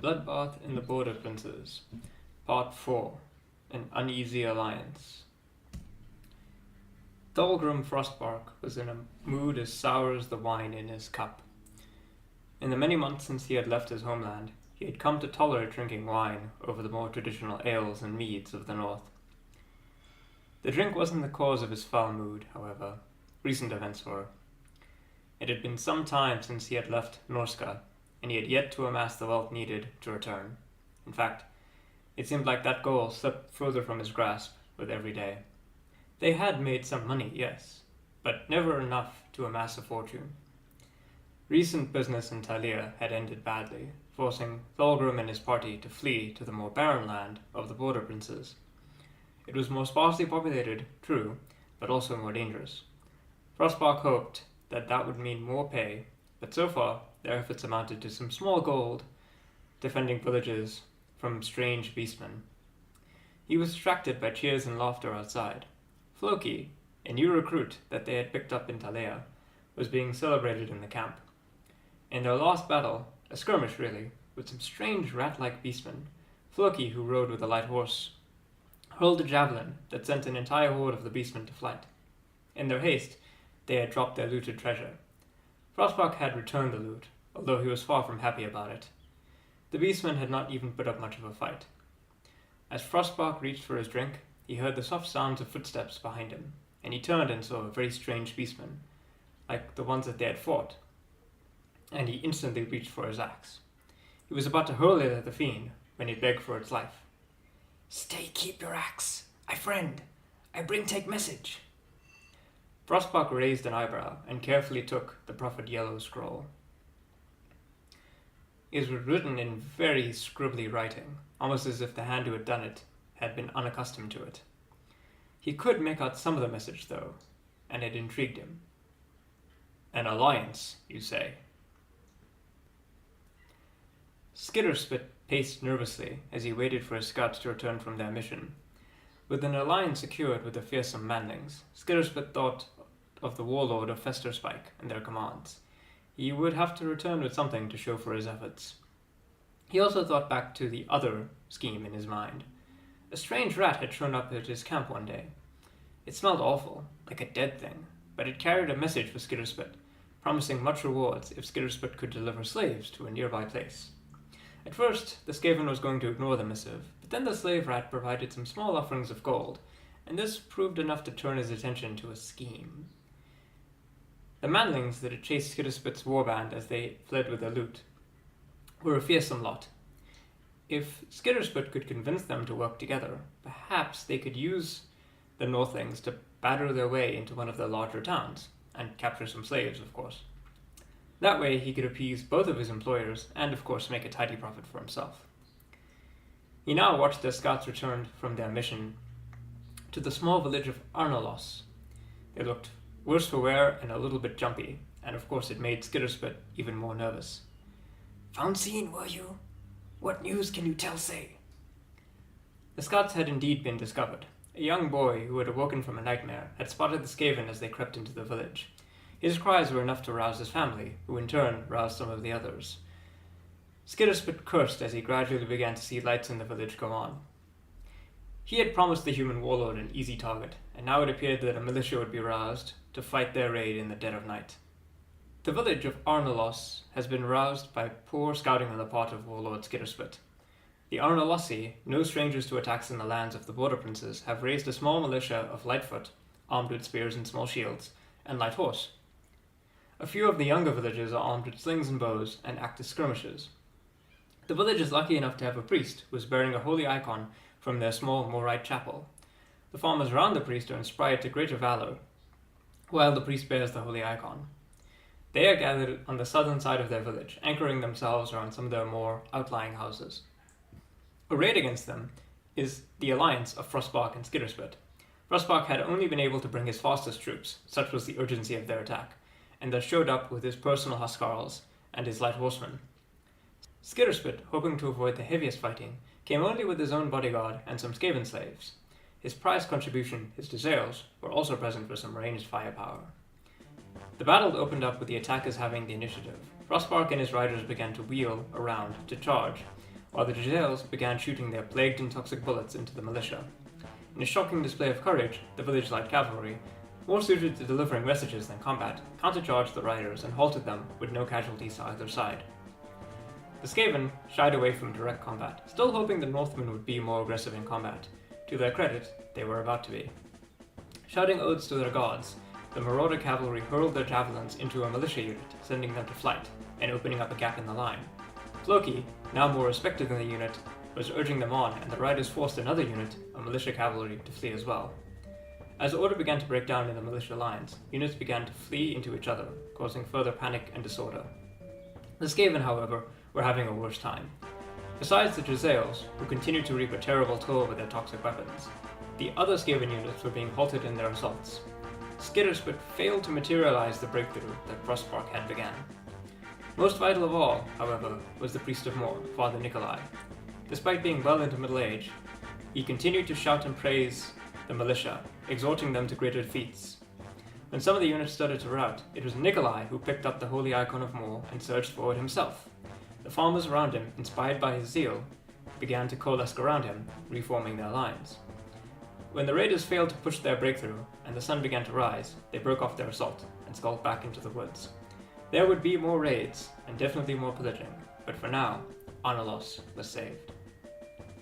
Bloodbath in the Border Princes, Part 4, An Uneasy Alliance. Thulgrim Frostbark was in a mood as sour as the wine in his cup. In the many months since he had left his homeland, he had come to tolerate drinking wine over the more traditional ales and meads of the north. The drink wasn't the cause of his foul mood, however. Recent events were. It had been some time since he had left Norsca, and he had yet to amass the wealth needed to return. In fact, it seemed like that goal slipped further from his grasp with every day. They had made some money, yes, but never enough to amass a fortune. Recent business in Talia had ended badly, forcing Thulgrim and his party to flee to the more barren land of the Border Princes. It was more sparsely populated, true, but also more dangerous. Frostbark hoped that would mean more pay, but so far their efforts amounted to some small gold, defending villages from strange beastmen. He was distracted by cheers and laughter outside. Floki, a new recruit that they had picked up in Talia, was being celebrated in the camp. In their last battle, a skirmish really, with some strange rat-like beastmen, Floki, who rode with a light horse, hurled a javelin that sent an entire horde of the beastmen to flight. In their haste, they had dropped their looted treasure. Frostbark had returned the loot, although he was far from happy about it. The beastmen had not even put up much of a fight. As Frostbark reached for his drink, he heard the soft sounds of footsteps behind him, and he turned and saw a very strange beastman, like the ones that they had fought, and he instantly reached for his axe. He was about to hurl it at the fiend when it begged for its life. "Stay, keep your axe. I friend. I bring take message." Frostbark raised an eyebrow and carefully took the proffered yellow scroll. It was written in very scribbly writing, almost as if the hand who had done it had been unaccustomed to it. He could make out some of the message, though, and it intrigued him. "An alliance, you say?" Skitterspit paced nervously as he waited for his scouts to return from their mission. With an alliance secured with the fearsome manlings, Skitterspit thought of the warlord of Festerspike and their commands. He would have to return with something to show for his efforts. He also thought back to the other scheme in his mind. A strange rat had shown up at his camp one day. It smelled awful, like a dead thing, but it carried a message for Skitterspit, promising much rewards if Skitterspit could deliver slaves to a nearby place. At first, the skaven was going to ignore the missive, but then the slave rat provided some small offerings of gold, and this proved enough to turn his attention to a scheme. The manlings that had chased Skitterspit's warband as they fled with their loot were a fearsome lot. If Skitterspit could convince them to work together, perhaps they could use the Northlings to batter their way into one of their larger towns, and capture some slaves, of course. That way he could appease both of his employers and, of course, make a tidy profit for himself. He now watched their scouts return from their mission to the small village of Arnalos. They looked worse for wear and a little bit jumpy, and of course it made Skitterspit even more nervous. "Found seen, were you? What news can you tell say?" The scouts had indeed been discovered. A young boy who had awoken from a nightmare had spotted the skaven as they crept into the village. His cries were enough to rouse his family, who in turn roused some of the others. Skitterspit cursed as he gradually began to see lights in the village go on. He had promised the human warlord an easy target, and now it appeared that a militia would be roused to fight their raid in the dead of night. The village of Arnalos has been roused by poor scouting on the part of warlord Skitterspit. The Arnalosi, no strangers to attacks in the lands of the Border Princes, have raised a small militia of Lightfoot, armed with spears and small shields, and light horse. A few of the younger villagers are armed with slings and bows and act as skirmishers. The village is lucky enough to have a priest who is bearing a holy icon from their small Morite chapel. The farmers around the priest are inspired to greater valor, while the priest bears the holy icon. They are gathered on the southern side of their village, anchoring themselves around some of their more outlying houses. Arrayed against them is the alliance of Frostbark and Skitterspit. Frostbark had only been able to bring his fastest troops, such was the urgency of their attack, and thus showed up with his personal huscarls and his light horsemen. Skitterspit, hoping to avoid the heaviest fighting, came only with his own bodyguard and some skaven slaves. His prize contribution, his desails, were also present for some ranged firepower. The battle opened up with the attackers having the initiative. Frostbark and his riders began to wheel around to charge, while the Giselles began shooting their plagued and toxic bullets into the militia. In a shocking display of courage, the village light cavalry, more suited to delivering messages than combat, countercharged the riders and halted them with no casualties to either side. The Skaven shied away from direct combat, still hoping the Northmen would be more aggressive in combat. To their credit, they were about to be. Shouting oaths to their gods, the Marauder cavalry hurled their javelins into a militia unit, sending them to flight and opening up a gap in the line. Floki, now more respected than the unit, was urging them on, and the riders forced another unit, a militia cavalry, to flee as well. As order began to break down in the militia lines, units began to flee into each other, causing further panic and disorder. The Skaven, however, were having a worse time. Besides the Giselles, who continued to reap a terrible toll with their toxic weapons, the other Skaven units were being halted in their assaults. Skitterspit failed to materialize the breakthrough that Frostbark had begun. Most vital of all, however, was the Priest of Mor, Father Nikolai. Despite being well into middle age, he continued to shout and praise the militia, exhorting them to greater feats. When some of the units started to rout, it was Nikolai who picked up the holy icon of Mor and surged forward himself. The farmers around him, inspired by his zeal, began to coalesce around him, reforming their lines. When the raiders failed to push their breakthrough and the sun began to rise, they broke off their assault and skulked back into the woods. There would be more raids, and definitely more pillaging, but for now, Arnalos was saved.